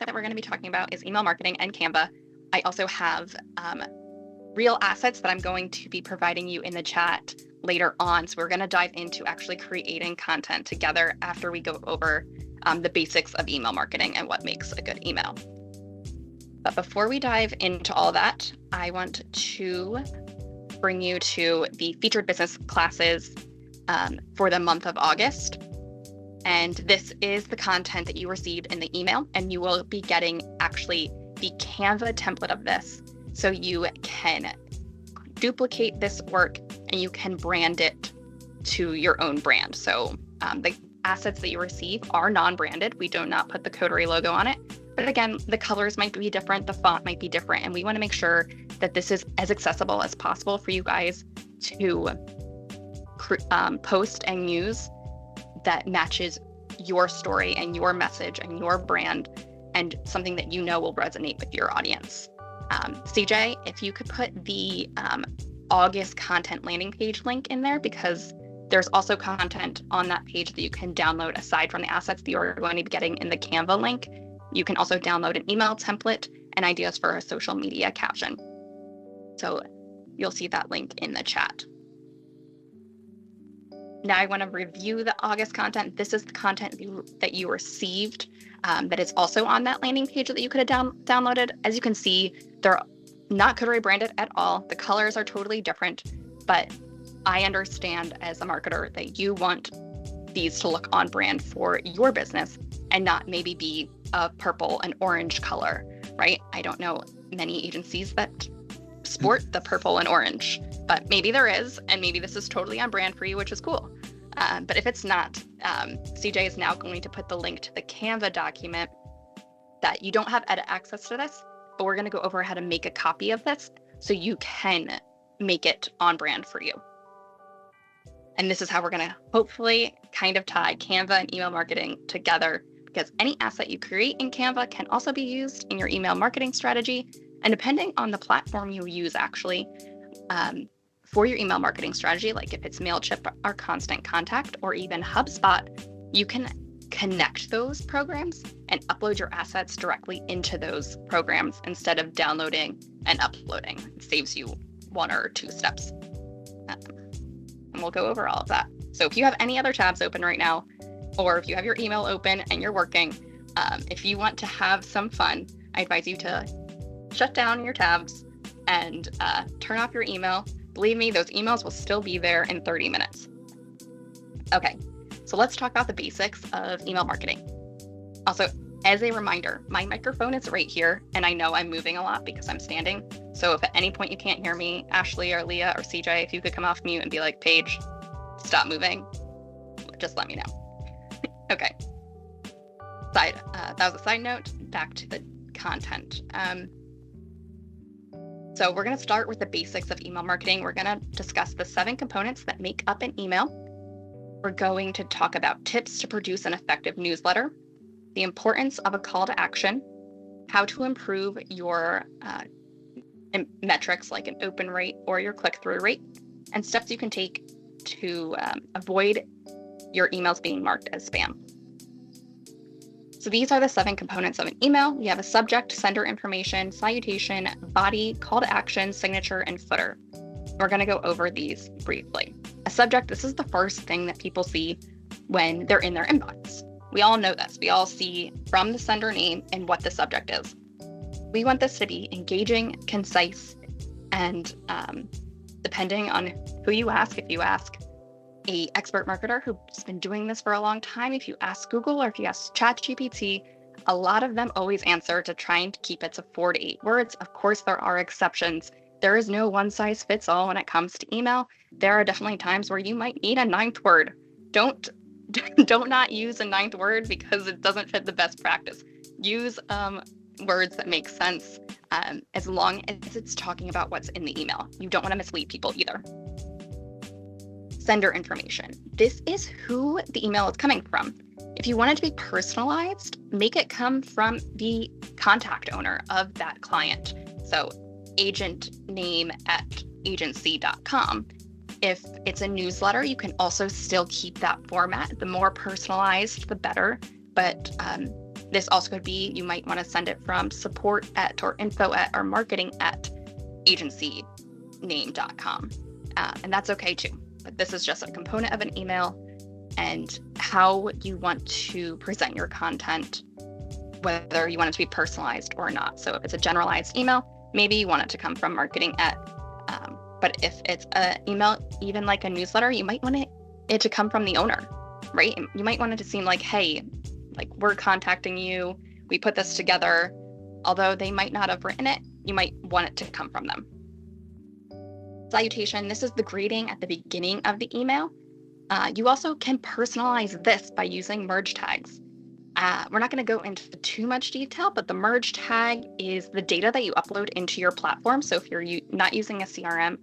that we're going to be talking about is email marketing and Canva. I also have real assets that I'm going to be providing you in the chat later on. So we're going to dive into actually creating content together after we go over the basics of email marketing and what makes a good email. But before we dive into all that, I want to bring you to the featured business classes for the month of August. And this is the content that you received in the email, and you will be getting actually the Canva template of this. So you can duplicate this work and you can brand it to your own brand. So the assets that you receive are non-branded. We do not put the Coterie logo on it. But again, the colors might be different, the font might be different, and we want to make sure that this is as accessible as possible for you guys to post and use that matches your story and your message and your brand and something that you know will resonate with your audience. CJ, if you could put the August content landing page link in there, because there's also content on that page that you can download aside from the assets that you're going to be getting in the Canva link. You can also download an email template and ideas for a social media caption. So you'll see that link in the chat. Now I want to review the August content. This is the content that you received that is also on that landing page that you could have downloaded. As you can see, they're not Coterie branded at all. The colors are totally different, but I understand as a marketer that you want these to look on brand for your business and not maybe be a purple and orange color, right? I don't know many agencies that sport the purple and orange, but maybe there is, and maybe this is totally on brand for you, which is cool. But if it's not, CJ is now going to put the link to the Canva document that you don't have edit access to this, but we're going to go over how to make a copy of this so you can make it on brand for you. And this is how we're going to hopefully kind of tie Canva and email marketing together, because any asset you create in Canva can also be used in your email marketing strategy. And depending on the platform you use, actually, for your email marketing strategy, like if it's MailChimp or Constant Contact or even HubSpot, you can connect those programs and upload your assets directly into those programs instead of downloading and uploading. It saves you 1 or 2 steps. And we'll go over all of that. So if you have any other tabs open right now, or if you have your email open and you're working, if you want to have some fun, I advise you to shut down your tabs and turn off your email. Believe me, those emails will still be there in 30 minutes. Okay, so let's talk about the basics of email marketing. Also, as a reminder, my microphone is right here, and I know I'm moving a lot because I'm standing. So if at any point you can't hear me, Ashley or Leah or CJ, if you could come off mute and be like, Paige, stop moving, just let me know. Okay. That was a side note. Back to the content. So we're going to start with the basics of email marketing. We're going to discuss the 7 components that make up an email. We're going to talk about tips to produce an effective newsletter, the importance of a call to action, how to improve your metrics like an open rate or your click-through rate, and steps you can take to avoid your emails being marked as spam. So these are the 7 components of an email. We have a subject, sender information, salutation, body, call to action, signature, and footer. We're going to go over these briefly. A subject, this is the first thing that people see when they're in their inbox. We all know this. We all see from the sender name and what the subject is. We want this to be engaging, concise, and depending on who you ask, if you ask an expert marketer who's been doing this for a long time, if you ask Google or if you ask ChatGPT, a lot of them always answer to trying to keep it to 4 to 8 words. Of course, there are exceptions. There is no one size fits all when it comes to email. There are definitely times where you might need a 9th word. Don't not use a 9th word because it doesn't fit the best practice. Use words that make sense as long as it's talking about what's in the email. You don't want to mislead people either. Sender information. This is who the email is coming from. If you want it to be personalized, make it come from the contact owner of that client. So agent name at agency.com. If it's a newsletter, you can also still keep that format. The more personalized, the better. But This also could be, you might want to send it from support@ or info@ or marketing@agencyname.com. And that's okay too. But this is just a component of an email and how you want to present your content, whether you want it to be personalized or not. So if it's a generalized email, maybe you want it to come from marketing@. But if it's an email, even like a newsletter, you might want it to come from the owner, right? You might want it to seem like, hey, like we're contacting you, we put this together. Although they might not have written it, you might want it to come from them. Salutation, this is the greeting at the beginning of the email. You also can personalize this by using merge tags. We're not going to go into too much detail, but the merge tag is the data that you upload into your platform. So if you're not using a CRM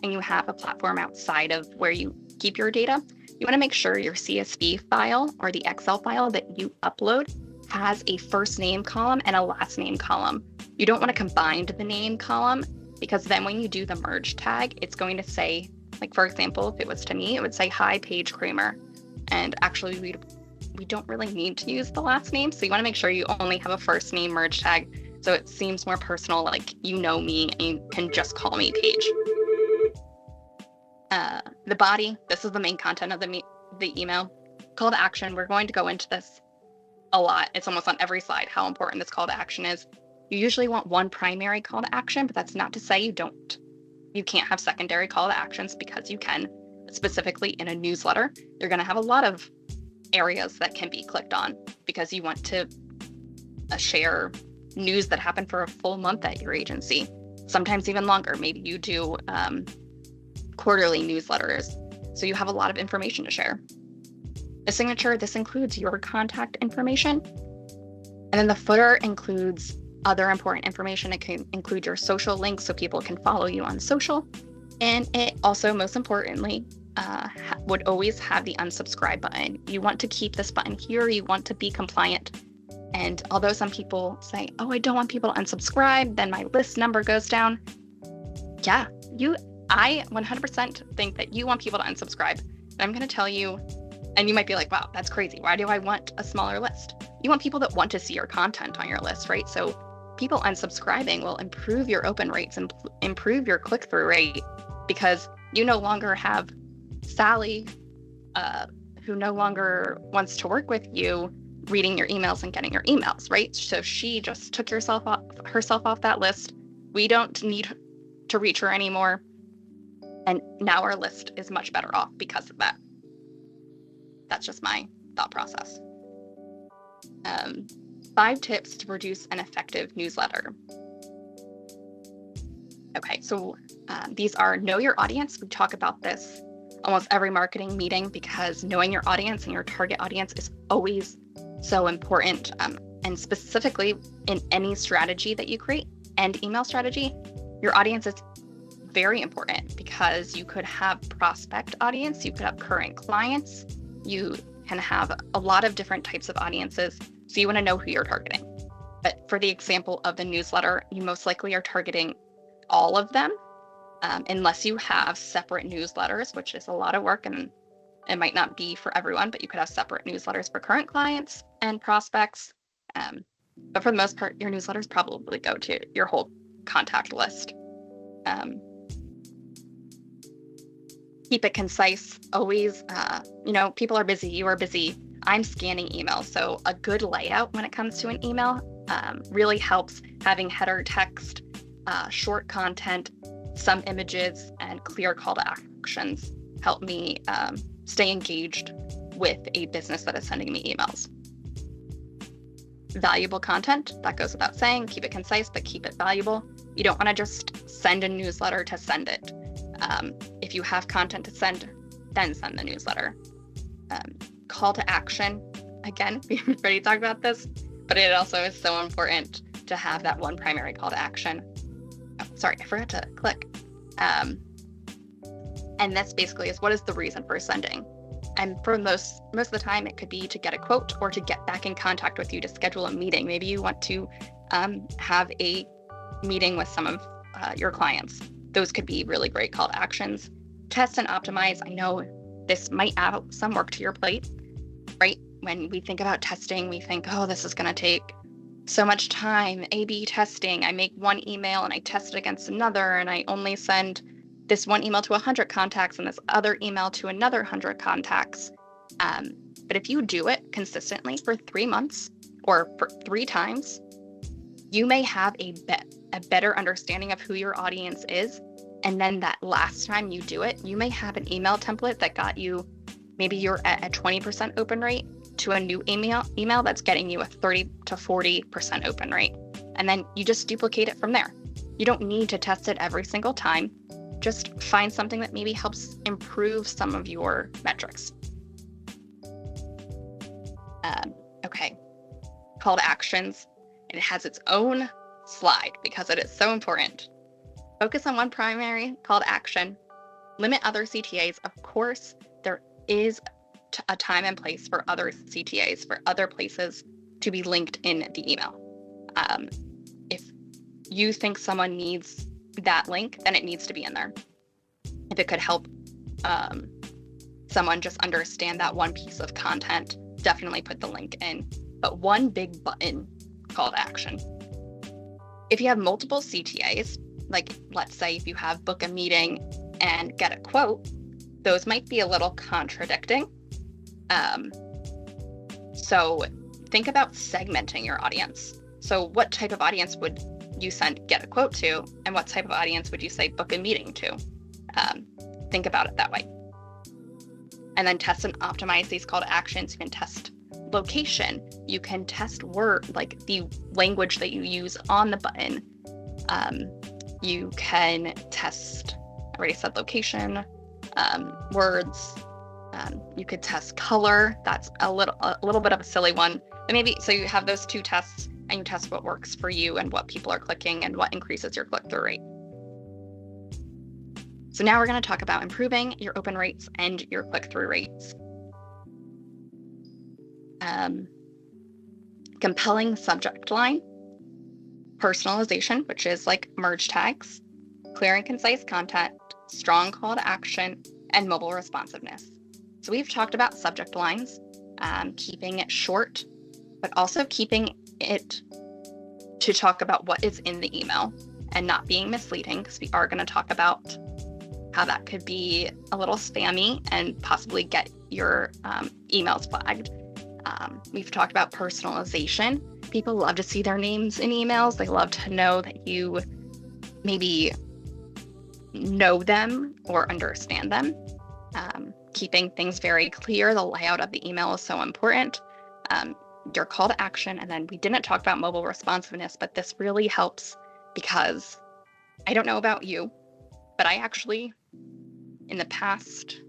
and you have a platform outside of where you keep your data, you want to make sure your CSV file or the Excel file that you upload has a first name column and a last name column. You don't want to combine the name column, because then when you do the merge tag, it's going to say, like, for example, if it was to me, it would say, hi, Paige Kramer. And actually, we don't really need to use the last name. So you want to make sure you only have a first name merge tag, so it seems more personal, like you know me and you can just call me Paige. The body, this is the main content of the email. Call to action, we're going to go into this a lot. It's almost on every slide how important this call to action is. You usually want one primary call to action, but that's not to say you can't have secondary call to actions, because you can. Specifically in a newsletter, you're going to have a lot of areas that can be clicked on because you want to share news that happened for a full month at your agency, sometimes even longer. Maybe you do quarterly newsletters, so you have a lot of information to share. The signature, this includes your contact information. And then the footer includes other important information. It can include your social links so people can follow you on social. And it also, most importantly, would always have the unsubscribe button. You want to keep this button here. You want to be compliant. And although some people say, oh, I don't want people to unsubscribe, then my list number goes down. Yeah, I 100% think that you want people to unsubscribe. And I'm going to tell you, and you might be like, wow, that's crazy. Why do I want a smaller list? You want people that want to see your content on your list, right? So people unsubscribing will improve your open rates and improve your click-through rate, because you no longer have Sally, who no longer wants to work with you, reading your emails and getting your emails, right? So she just took herself off that list. We don't need to reach her anymore. And now our list is much better off because of that. That's just my thought process. 5 tips to produce an effective newsletter. Okay, so these are know your audience. We talk about this almost every marketing meeting, because knowing your audience and your target audience is always so important. And specifically in any strategy that you create, and email strategy, your audience is very important, because you could have prospect audience, you could have current clients, you can have a lot of different types of audiences. So you want to know who you're targeting. But for the example of the newsletter, you most likely are targeting all of them, unless you have separate newsletters, which is a lot of work and it might not be for everyone, but you could have separate newsletters for current clients and prospects. But for the most part, your newsletters probably go to your whole contact list. Keep it concise. Always, people are busy. You are busy. I'm scanning emails. So a good layout when it comes to an email really helps. Having header text, short content, some images, and clear call to actions help me stay engaged with a business that is sending me emails. Valuable content, that goes without saying. Keep it concise, but keep it valuable. You don't want to just send a newsletter to send it. If you have content to send, then send the newsletter. Call to action, again, we already talked about this, but it also is so important to have that one primary call to action. Oh, sorry, I forgot to click. And this basically is, what is the reason for sending? And for most of the time, it could be to get a quote or to get back in contact with you to schedule a meeting. Maybe you want to have a meeting with some of your clients. Those could be really great call to actions. Test and optimize. I know this might add some work to your plate, right? when we think about testing, we think, oh, this is going to take so much time, A/B testing. I make one email and I test it against another, and I only send this one email to 100 contacts and this other email to another 100 contacts. But if you do it consistently for 3 months or for 3 times, you may have a better understanding of who your audience is. And then that last time you do it, you may have an email template that got you, maybe you're at a 20% open rate, to a new email that's getting you a 30 to 40% open rate. And then you just duplicate it from there. You don't need to test it every single time. Just find something that maybe helps improve some of your metrics. Okay, call to actions. It has its own slide because it is so important. Focus on one primary call to action. Limit other CTAs. Of course, there is a time and place for other CTAs, for other places to be linked in the email. If you think someone needs that link, then it needs to be in there. If it could help someone just understand that one piece of content, definitely put the link in. But one big button call to action. If you have multiple CTAs, like let's say if you have book a meeting and get a quote, those might be a little contradicting. So think about segmenting your audience. So what type of audience would you send get a quote to, and what type of audience would you say book a meeting to? Think about it that way. And then test and optimize these call to actions. You can test location. You can test word, like the language that you use on the button. You can test, I already said location, words. You could test color. That's a little bit of a silly one, but maybe, so you have those 2 tests and you test what works for you and what people are clicking and what increases your click-through rate. So now we're going to talk about improving your open rates and your click-through rates. Compelling subject line, personalization, which is like merge tags, clear and concise content, strong call to action, and mobile responsiveness. So we've talked about subject lines, keeping it short, but also keeping it to talk about what is in the email and not being misleading, because we are going to talk about how that could be a little spammy and possibly get your emails flagged. We've talked about personalization. People love to see their names in emails. They love to know that you maybe know them or understand them. Keeping things very clear. The layout of the email is so important. Your call to action. And then we didn't talk about mobile responsiveness, but this really helps because I don't know about you, but I actually, in the past,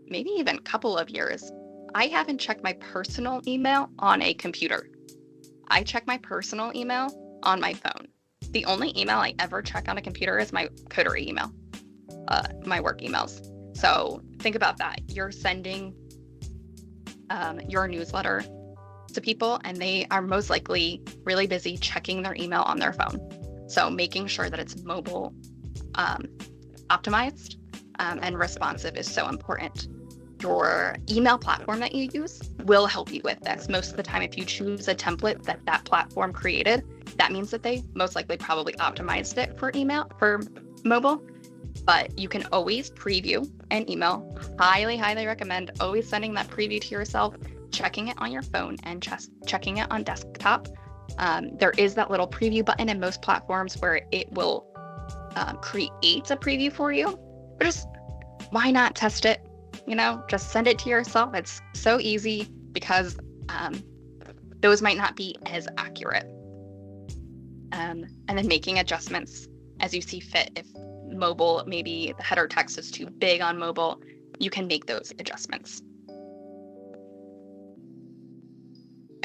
maybe even couple of years, I haven't checked my personal email on a computer. I check my personal email on my phone. The only email I ever check on a computer is my Coterie email, my work emails. So think about that. You're sending your newsletter to people, and they are most likely really busy checking their email on their phone. So making sure that it's mobile optimized and responsive is so important. Your email platform that you use will help you with this. Most of the time, if you choose a template that platform created, that means that they most likely probably optimized it for mobile. But you can always preview an email. Highly, highly recommend always sending that preview to yourself, checking it on your phone, and just checking it on desktop. There is that little preview button in most platforms where it will create a preview for you. But just why not test it? Just send it to yourself. It's so easy because those might not be as accurate. And then making adjustments as you see fit. If mobile, maybe the header text is too big on mobile, you can make those adjustments.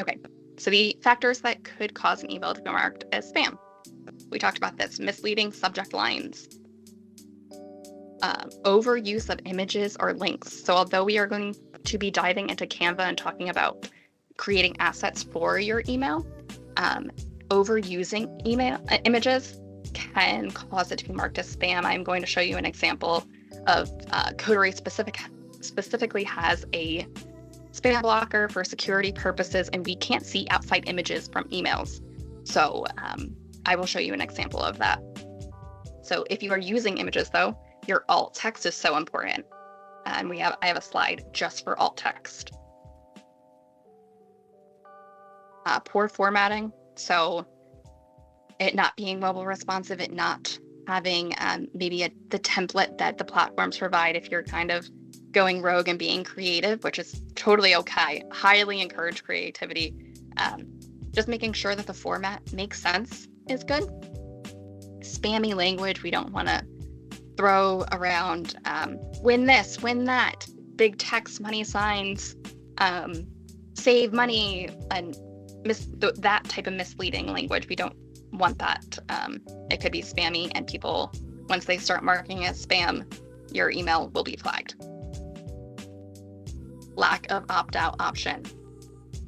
Okay, so the factors that could cause an email to be marked as spam. We talked about this: misleading subject lines, overuse of images or links. So although we are going to be diving into Canva and talking about creating assets for your email, overusing images can cause it to be marked as spam. I'm going to show you an example of Coterie specifically has a spam blocker for security purposes, and we can't see outside images from emails. So I will show you an example of that. So if you are using images though, your alt text is so important. And I have a slide just for alt text. Poor formatting. So it not being mobile responsive, it not having maybe the template that the platforms provide if you're kind of going rogue and being creative, which is totally okay. Highly encourage creativity. Just making sure that the format makes sense is good. Spammy language, we don't want to throw around win this, win that, big text, money signs, save money, and that type of misleading language. We don't want that. It could be spammy, and people, once they start marking it as spam, your email will be flagged. Lack of opt-out option.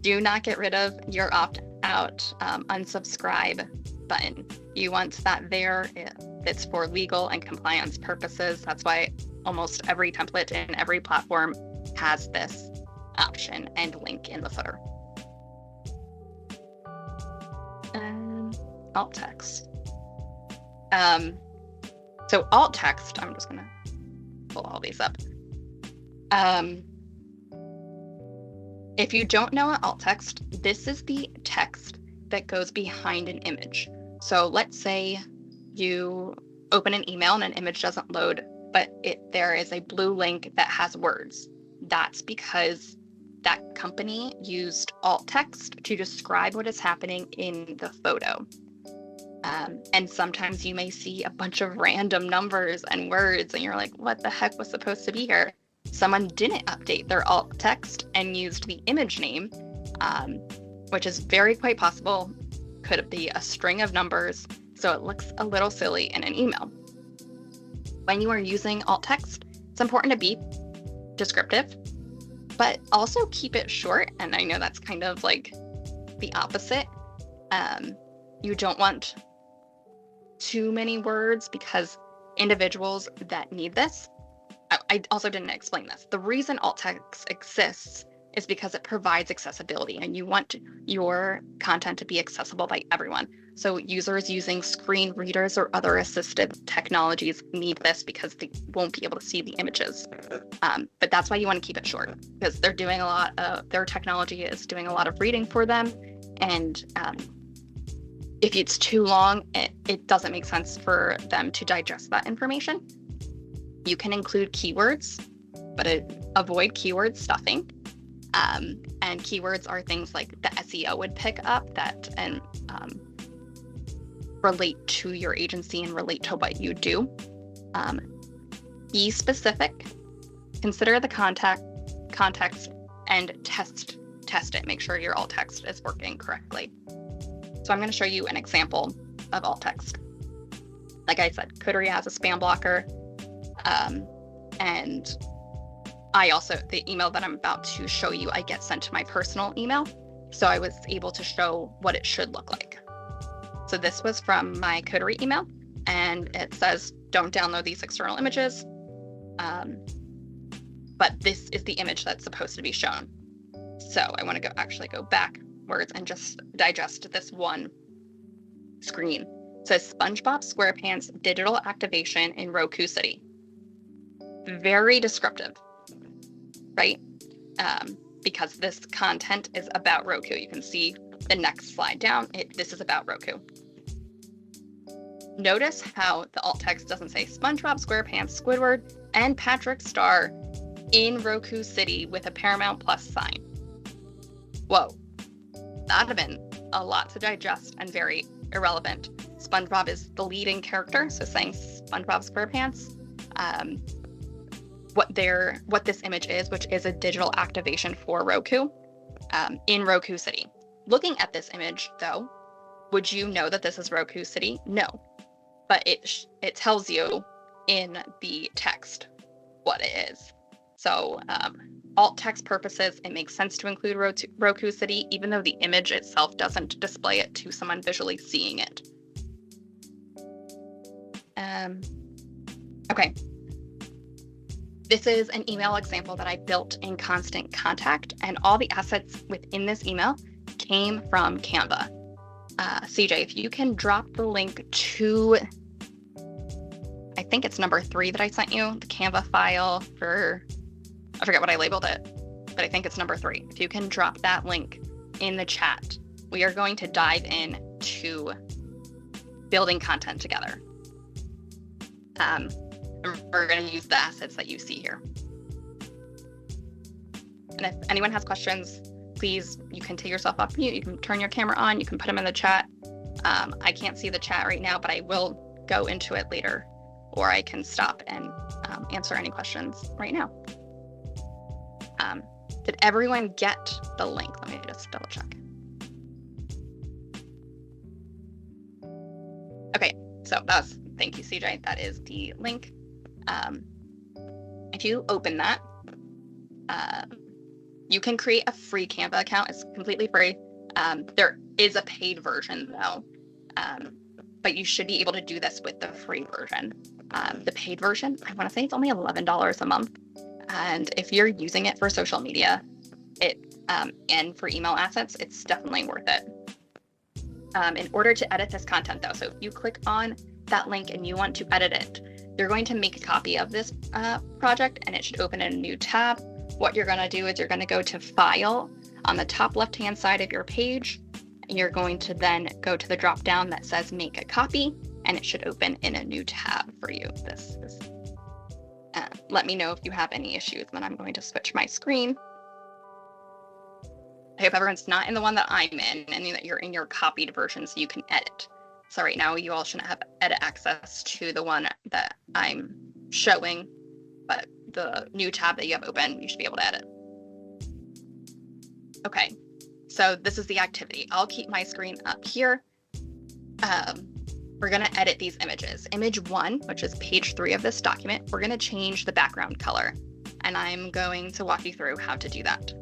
Do not get rid of your opt-out unsubscribe button. You want that there. It's for legal and compliance purposes. That's why almost every template in every platform has this option and link in the footer. Alt text. So alt text, I'm just gonna pull all these up. If you don't know what alt text, this is the text that goes behind an image. So let's say you open an email and an image doesn't load, but there is a blue link that has words. That's because that company used alt text to describe what is happening in the photo. And sometimes you may see a bunch of random numbers and words, and you're like, what the heck was supposed to be here? Someone didn't update their alt text and used the image name, which is very quite possible. Could be a string of numbers, so it looks a little silly in an email. When you are using alt text, it's important to be descriptive, but also keep it short. And I know that's kind of like the opposite. You don't want too many words because individuals that need this, I also didn't explain this. The reason alt text exists is because it provides accessibility, and you want your content to be accessible by everyone. So users using screen readers or other assistive technologies need this because they won't be able to see the images. But that's why you want to keep it short, because they're doing their technology is doing a lot of reading for them. And if it's too long, it doesn't make sense for them to digest that information. You can include keywords, but avoid keyword stuffing. And keywords are things like the SEO would pick up that and relate to your agency and relate to what you do. Be specific, consider the context, and test it. Make sure your alt text is working correctly. So I'm going to show you an example of alt text. Like I said, Coterie has a spam blocker, and the email that I'm about to show you, I get sent to my personal email. So I was able to show what it should look like. So this was from my Coterie email, and it says, don't download these external images. But this is the image that's supposed to be shown. So I want to go backwards and just digest this one screen. It says SpongeBob SquarePants digital activation in Roku City. Very descriptive, right? Because this content is about Roku. You can see the next slide down. This is about Roku. Notice how the alt text doesn't say SpongeBob SquarePants, Squidward, and Patrick Star in Roku City with a Paramount Plus sign. Whoa, that'd have been a lot to digest and very irrelevant. SpongeBob is the leading character, so saying SpongeBob SquarePants. What this image is, which is a digital activation for Roku in Roku City. Looking at this image, though, would you know that this is Roku City? No, but it tells you in the text what it is. So alt text purposes, it makes sense to include Roku City, even though the image itself doesn't display it to someone visually seeing it. Okay. This is an email example that I built in Constant Contact, and all the assets within this email came from Canva. CJ, if you can drop the link to, I think it's number 3 that I sent you, the Canva file for, I forget what I labeled it, but I think it's number 3. If you can drop that link in the chat, we are going to dive in to building content together. We're going to use the assets that you see here. And if anyone has questions, please, you can take yourself off mute, you can turn your camera on, you can put them in the chat. I can't see the chat right now, but I will go into it later, or I can stop and answer any questions right now. Did everyone get the link? Let me just double check. Okay, so thank you, CJ. That is the link. If you open that, you can create a free Canva account. It's completely free. There is a paid version though, but you should be able to do this with the free version. The paid version, I want to say it's only $11 a month. And if you're using it for social media, and for email assets, it's definitely worth it. In order to edit this content though, so if you click on that link and you want to edit it, you're going to make a copy of this project and it should open in a new tab. What you're going to do is you're going to go to File on the top left-hand side of your page, and you're going to then go to the drop-down that says Make a Copy, and it should open in a new tab for you. Let me know if you have any issues, then I'm going to switch my screen. I hope everyone's not in the one that I'm in, and that you're in your copied version so you can edit. So right now you all shouldn't have edit access to the one that I'm showing, but the new tab that you have open, you should be able to edit. Okay, so this is the activity. I'll keep my screen up here. We're gonna edit these images. Image 1, which is page 3 of this document, we're gonna change the background color, and I'm going to walk you through how to do that.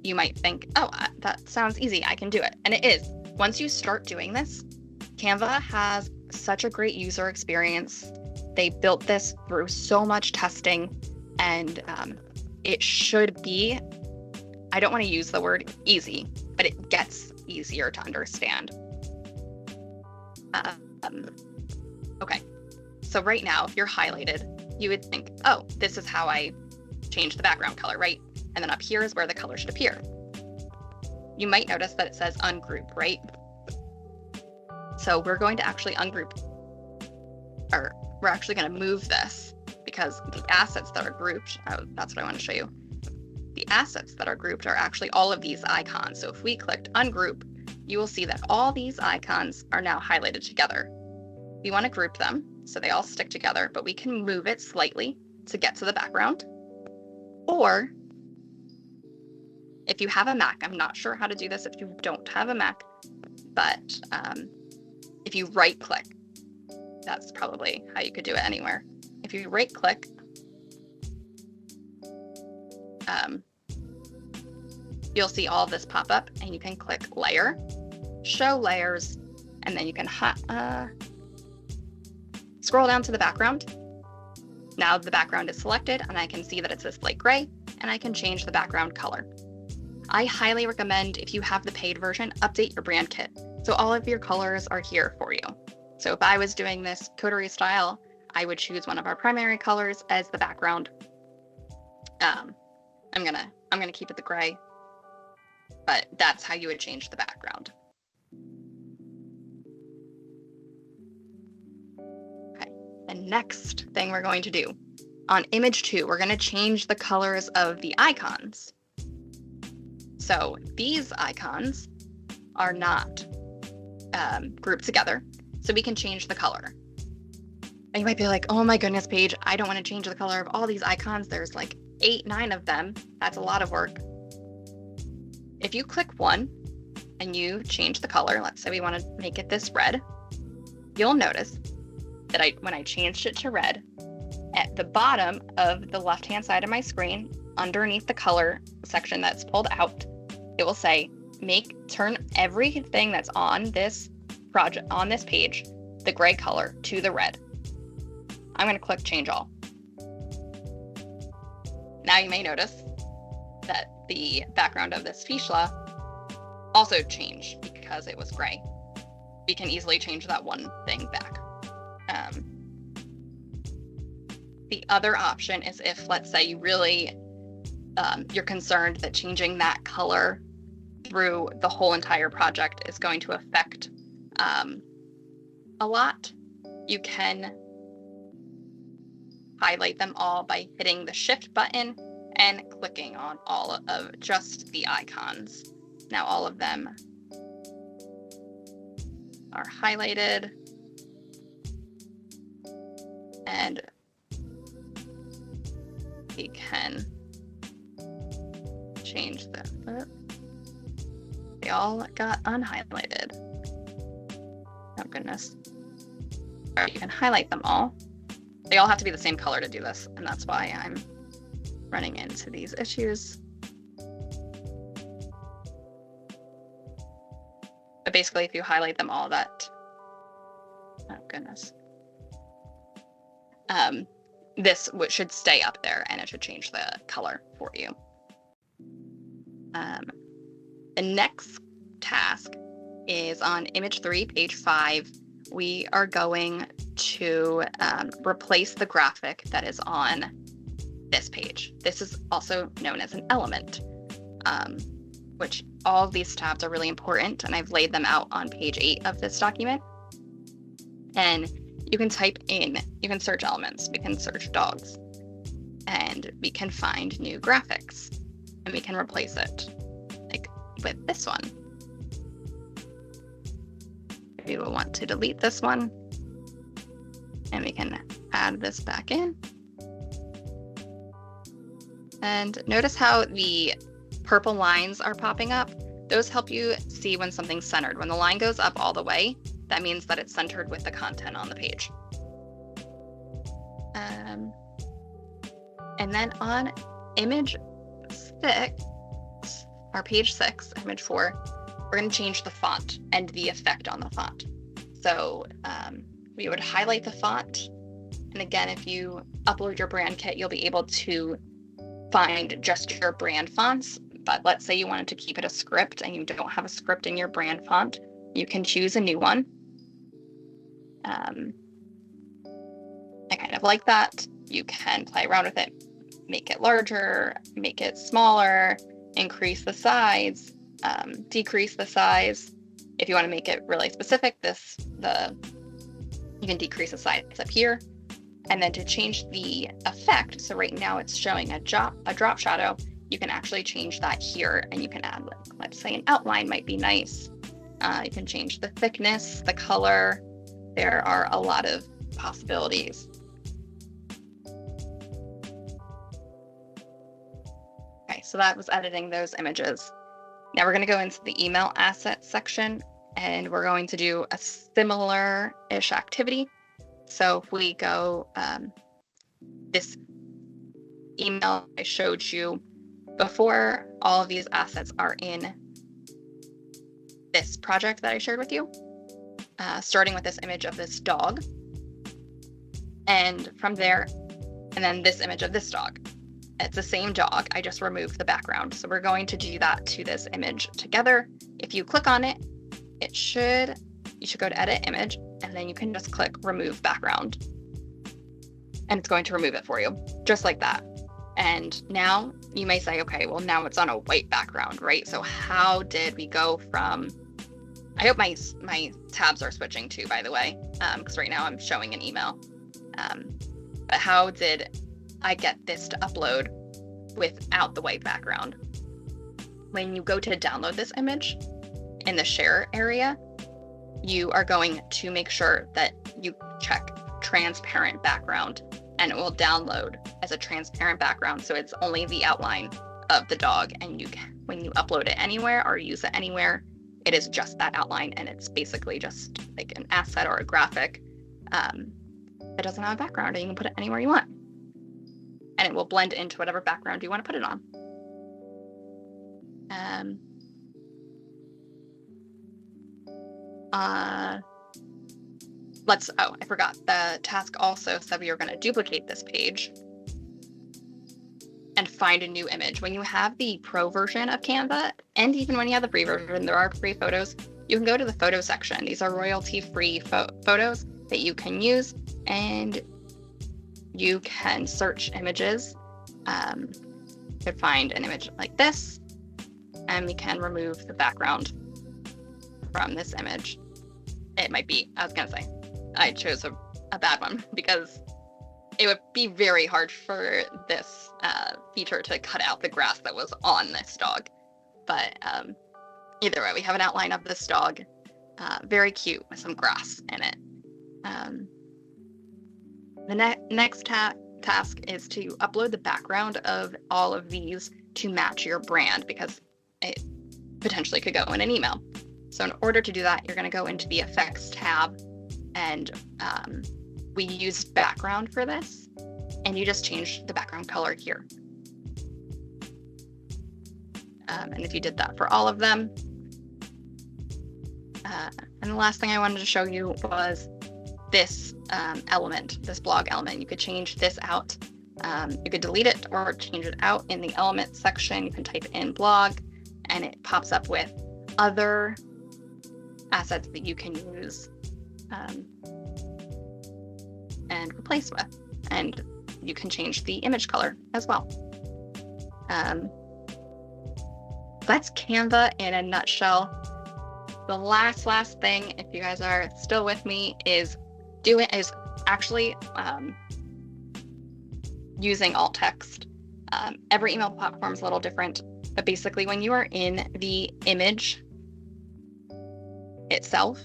You might think, oh, that sounds easy, I can do it, and it is. Once you start doing this, Canva has such a great user experience. They built this through so much testing, and it should be, I don't want to use the word easy, but it gets easier to understand. Okay, so right now, if you're highlighted, you would think, oh, this is how I change the background color, right? And then up here is where the color should appear. You might notice that it says ungroup, right? So we're going to actually ungroup, or we're actually going to move this, because the assets that are grouped, that's what I want to show you. The assets that are grouped are actually all of these icons. So if we clicked ungroup, you will see that all these icons are now highlighted together. We want to group them so they all stick together, but we can move it slightly to get to the background. Or if you have a Mac, I'm not sure how to do this if you don't have a Mac, but if you right click, that's probably how you could do it anywhere. If you right click, you'll see all of this pop up, and you can click Layer, Show Layers, and then you can scroll down to the background. Now the background is selected, and I can see that it's this light gray, and I can change the background color. I highly recommend, if you have the paid version, update your brand kit. So all of your colors are here for you. So if I was doing this Coterie style, I would choose one of our primary colors as the background. I'm gonna keep it the gray, but that's how you would change the background. Okay, the next thing we're going to do, on image 2, we're gonna change the colors of the icons. So these icons are not grouped together, so we can change the color. And you might be like, oh my goodness, Paige, I don't want to change the color of all these icons. There's like 8, 9 of them. That's a lot of work. If you click one and you change the color, let's say we want to make it this red, you'll notice that when I changed it to red, at the bottom of the left-hand side of my screen, underneath the color section that's pulled out, it will say, turn everything that's on this project, on this page, the gray color to the red. I'm going to click Change All. Now you may notice that the background of this fichla also changed because it was gray. We can easily change that one thing back. The other option is if, let's say, you really, you're concerned that changing that color through the whole entire project is going to affect a lot, you can highlight them all by hitting the Shift button and clicking on all of just the icons. Now all of them are highlighted, and we can change them. They all got unhighlighted. Oh goodness. All right, you can highlight them all. They all have to be the same color to do this, and that's why I'm running into these issues. But basically, if you highlight them all, oh goodness. This should stay up there, and it should change the color for you. The next task is on image 3, page 5. We are going to replace the graphic that is on this page. This is also known as an element, which all of these tabs are really important, and I've laid them out on page 8 of this document. And you can you can search elements, we can search dogs, and we can find new graphics, and we can replace it like with this one. Maybe we'll want to delete this one, and we can add this back in. And notice how the purple lines are popping up. Those help you see when something's centered. When the line goes up all the way, that means that it's centered with the content on the page. And then on image 6, or page 6, image 4, we're going to change the font and the effect on the font. So we would highlight the font. And again, if you upload your brand kit, you'll be able to find just your brand fonts. But let's say you wanted to keep it a script and you don't have a script in your brand font, you can choose a new one. I kind of like that. You can play around with it, make it larger, make it smaller, increase the size, decrease the size. If you want to make it really specific, you can decrease the size up here. And then to change the effect, so right now it's showing a drop shadow, you can actually change that here, and you can add, like, let's say an outline might be nice. You can change the thickness, the color. There are a lot of possibilities. Okay, so that was editing those images. Now we're going to go into the email assets section, and we're going to do a similar-ish activity. So if we go, this email I showed you before, all of these assets are in this project that I shared with you, starting with this image of this dog, and from there, and then this image of this dog. It's the same dog, I just removed the background. So we're going to do that to this image together. If you click on it, you should go to edit image, and then you can just click remove background, and it's going to remove it for you, just like that. And now you may say, okay, well, now it's on a white background, right? So how did we go from, I hope my tabs are switching too, by the way, because right now I'm showing an email. But how did I get this to upload without the white background? When you go to download this image in the share area, you are going to make sure that you check transparent background, and it will download as a transparent background. So it's only the outline of the dog, and when you upload it anywhere or use it anywhere, it is just that outline, and it's basically just like an asset or a graphic that doesn't have a background, and you can put it anywhere you want, and it will blend into whatever background you want to put it on. I forgot, the task also said we were going to duplicate this page, and find a new image. When you have the pro version of Canva, and even when you have the free version, there are free photos, you can go to the photo section. These are royalty-free photos that you can use, and you can search images. You could find an image like this, and we can remove the background from this image. It might be, I was gonna say, I chose a bad one because it would be very hard for this feature to cut out the grass that was on this dog. But either way, we have an outline of this dog, very cute with some grass in it. The next task is to upload the background of all of these to match your brand, because it potentially could go in an email. So in order to do that, you're going to go into the effects tab, and we used background for this, and you just change the background color here. And if you did that for all of them. And the last thing I wanted to show you was this element, this blog element. You could change this out. You could delete it or change it out in the element section. You can type in blog, and it pops up with other assets that you can use and replace with. And you can change the image color as well. That's Canva in a nutshell. The last thing, if you guys are still with me, is actually using alt text. Every email platform is a little different, but basically when you are in the image itself,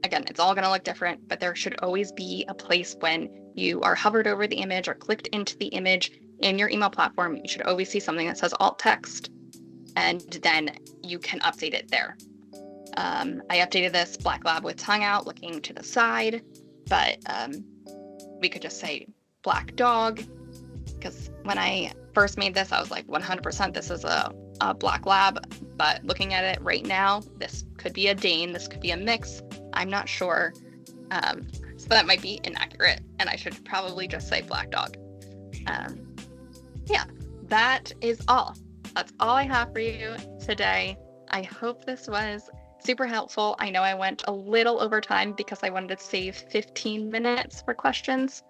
again, it's all going to look different, but there should always be a place when you are hovered over the image or clicked into the image in your email platform. You should always see something that says alt text, and then you can update it there. I updated this black lab with tongue out looking to the side, but we could just say black dog, because when I first made this, I was like 100% this is a black lab, but looking at it right now, this could be a Dane, this could be a mix, I'm not sure. So that might be inaccurate, and I should probably just say black dog. Yeah, that is all. That's all I have for you today. I hope this was super helpful. I know I went a little over time because I wanted to save 15 minutes for questions,